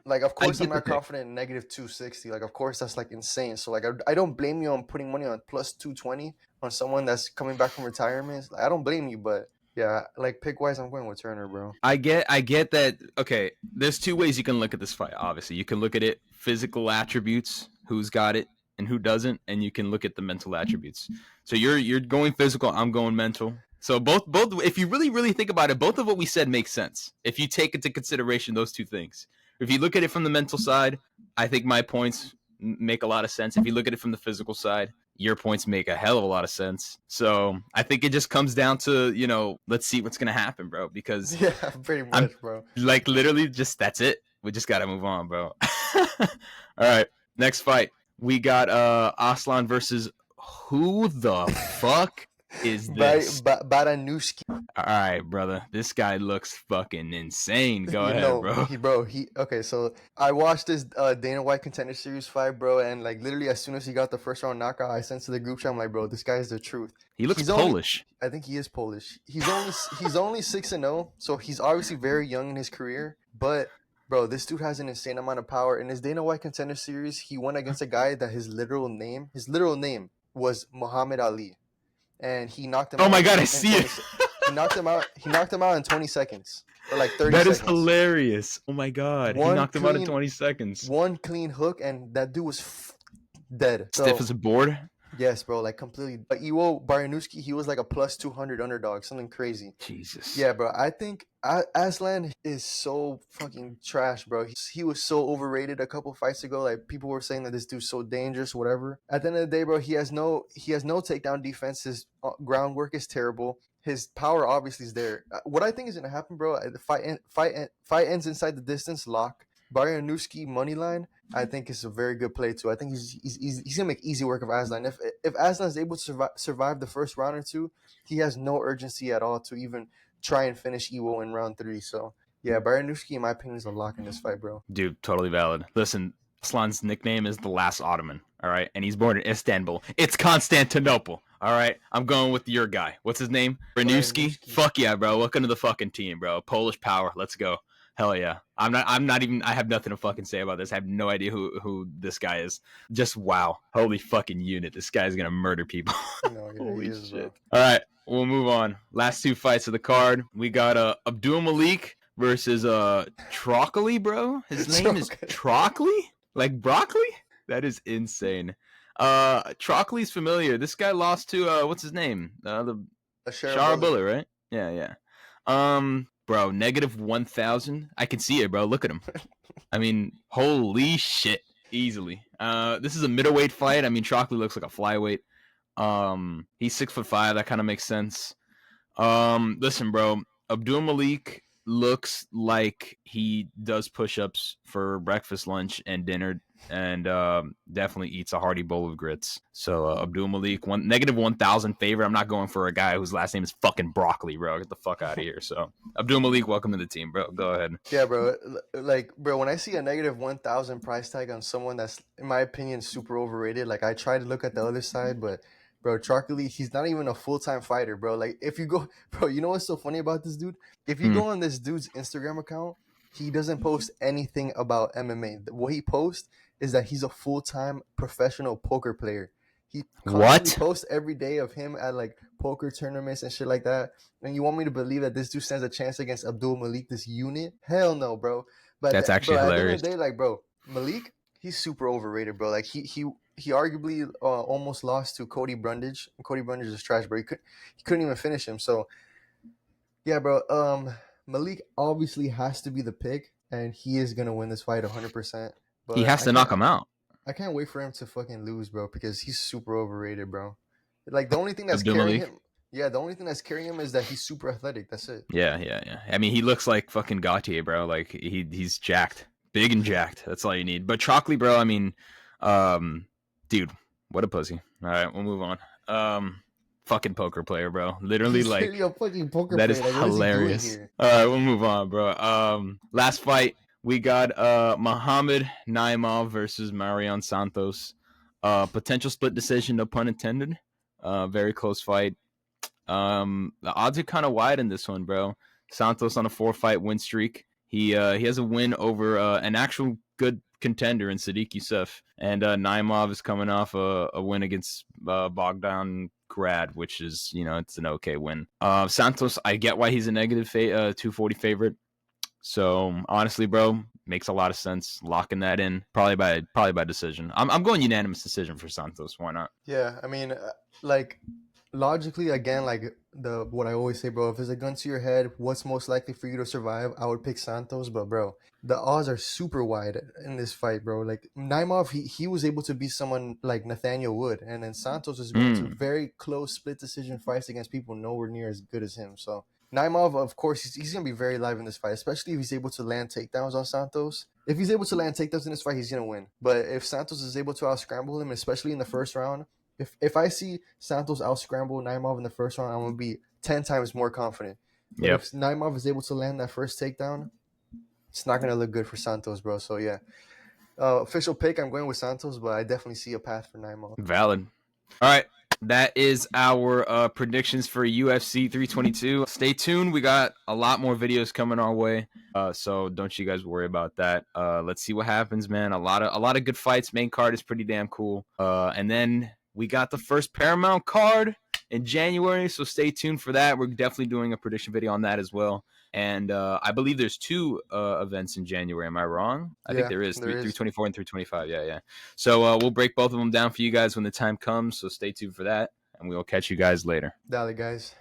Like of I course I'm get the not pick. confident in negative 260. Like of course that's like insane. So like I don't blame you on putting money on plus 220 on someone that's coming back from retirement. Like, I don't blame you, but yeah, like pick wise, I'm going with Turner, bro. I get that. Okay, there's two ways you can look at this fight. Obviously, you can look at it physical attributes, who's got it and who doesn't, and you can look at the mental attributes. So you're going physical. I'm going mental. So both if you really think about it, both of what we said makes sense. If you take into consideration those two things. If you look at it from the mental side, I think my points make a lot of sense. If you look at it from the physical side, your points make a hell of a lot of sense. So I think it just comes down to, let's see what's gonna happen, bro. Because Yeah, pretty I'm much, bro. like literally just that's it. We just gotta move on, bro. All right, next fight. We got Aslan versus who the fuck is this? Baranuski. All right, brother. This guy looks fucking insane. Go You ahead, know, bro. he okay. So I watched this Dana White Contender Series fight, bro, and like literally as soon as he got the first round knockout, I sent to the group chat. I'm like, bro, this guy is the truth. He looks He's only, Polish. I think he is Polish. He's only 6-0, so he's obviously very young in his career. But bro, this dude has an insane amount of power. In his Dana White Contender Series, he went against a guy that his literal name was Muhammad Ali, and he knocked him Oh out my in, god, I in see 20. it. He knocked him out. He knocked him out in 20 seconds or like 30 That is seconds. hilarious. Oh my god, he One knocked him out in clean, 20 seconds. one clean hook, and that dude was dead. Stiff So as a board. yes, bro, like completely. But Iwo Baranuski, he was like a plus 200 underdog, something crazy. Jesus. Yeah, bro. I think Aslan is so fucking trash, bro. He was so overrated a couple fights ago. Like people were saying that this dude's so dangerous, whatever. At the end of the day, bro, he has no takedown defense. His groundwork is terrible. His power obviously is there. What I think is gonna happen, bro, the fight ends inside the distance, lock. Baranuski money line, I think is a very good play too. I think he's gonna make easy work of Aslan. If Aslan is able to survive the first round or two, he has no urgency at all to even try and finish Iwo in round 3. So yeah, Baranuski, in my opinion, is a lock in this fight, bro. Dude, totally valid. Listen, Aslan's nickname is the Last Ottoman, all right? And he's born in Istanbul. It's Constantinople, all right? I'm going with your guy. What's his name? Branuski? Fuck yeah, bro. Welcome to the fucking team, bro. Polish power. Let's go. Hell yeah. I have nothing to fucking say about this. I have no idea who this guy is. Just wow. Holy fucking unit. This guy's gonna murder people. No, yeah, Holy he is, shit. bro. All right, we'll move on. Last two fights of the card. We got Abdul Malik versus Trockley, bro. His name is Trockley? Like broccoli? That is insane. Trockley's familiar. This guy lost to what's his name? The Sharabullah, right? Yeah. Bro, -1,000. I can see it, bro. Look at him. I mean, holy shit. Easily. This is a middleweight fight. I mean, Trockley looks like a flyweight. He's 6'5". That kind of makes sense. Listen, bro. Abdul Malik looks like he does push-ups for breakfast, lunch, and dinner, and definitely eats a hearty bowl of grits. So Abdul Malik, -1,000 favorite. I'm not going for a guy whose last name is fucking broccoli, bro. Get the fuck out of here. So Abdul Malik, welcome to the team, bro. Go ahead. Yeah, bro. Like, bro, when I see a -1,000 price tag on someone that's, in my opinion, super overrated, like I try to look at the other side, but bro, Trockley, he's not even a full-time fighter, bro. Like if you go, bro, you know what's so funny about this dude? If you go on this dude's Instagram account, he doesn't post anything about MMA. What he posts is that he's a full-time professional poker player. He constantly posts every day of him at like poker tournaments and shit like that. And you want me to believe that this dude stands a chance against Abdul Malik, this unit? Hell no, bro. But that's actually hilarious. At the end of the day, like, bro, Malik, he's super overrated, bro. Like he arguably almost lost to Cody Brundage. Cody Brundage is trash, bro. He couldn't even finish him. So yeah, bro. Malik obviously has to be the pick, and he is gonna win this fight 100%. But he has to knock him out. I can't wait for him to fucking lose, bro, because he's super overrated, bro. Like the only thing that's carrying him, the only thing that's carrying him is that he's super athletic. That's it. Yeah. I mean, he looks like fucking Gautier, bro. Like he's jacked, big and jacked. That's all you need. But Trockley, bro. I mean, dude, what a pussy. All right, we'll move on. Fucking poker player, bro. Literally, he's like a fucking poker that player. is like, hilarious. All right, we'll move on, bro. Last fight. We got Muhammad Naimov versus Marion Santos. Potential split decision, no pun intended. Very close fight. The odds are kind of wide in this one, bro. Santos on a 4-fight win streak. He has a win over an actual good contender in Sadiq Youssef, and Naimov is coming off a win against Bogdan Grad, which is, it's an okay win. Santos, I get why he's a -240 favorite. So honestly, bro, makes a lot of sense locking that in. Probably by decision. I'm going unanimous decision for Santos. Why not? Yeah, I mean, like logically, again, like the what I always say, bro, if there's a gun to your head, what's most likely for you to survive? I would pick Santos, but bro, the odds are super wide in this fight, bro. Like Naimov, he was able to beat someone like Nathaniel Wood, and then Santos is going to Mm. very close split decision fights against people nowhere near as good as him. So Naimov, of course, he's gonna be very live in this fight, especially if he's able to land takedowns on Santos. If he's able to land takedowns in this fight, he's gonna win. But if Santos is able to out scramble him, especially in the first round, if I see Santos out scramble Naimov in the first round, I'm gonna be 10 times more confident. But Yep. if Naimov is able to land that first takedown, it's not gonna look good for Santos, bro. So yeah, official pick, I'm going with Santos, but I definitely see a path for Naimov. Valid. All right. That is our predictions for UFC 322. Stay tuned. We got a lot more videos coming our way. So don't you guys worry about that. Let's see what happens, man. A lot of good fights. Main card is pretty damn cool. And then we got the first Paramount card in January. So stay tuned for that. We're definitely doing a prediction video on that as well. And I believe there's two events in January. Am I wrong? I think Yeah, there is there is. 324 and 325. Yeah, yeah. So we'll break both of them down for you guys when the time comes. So stay tuned for that, and we will catch you guys later. Dale, guys.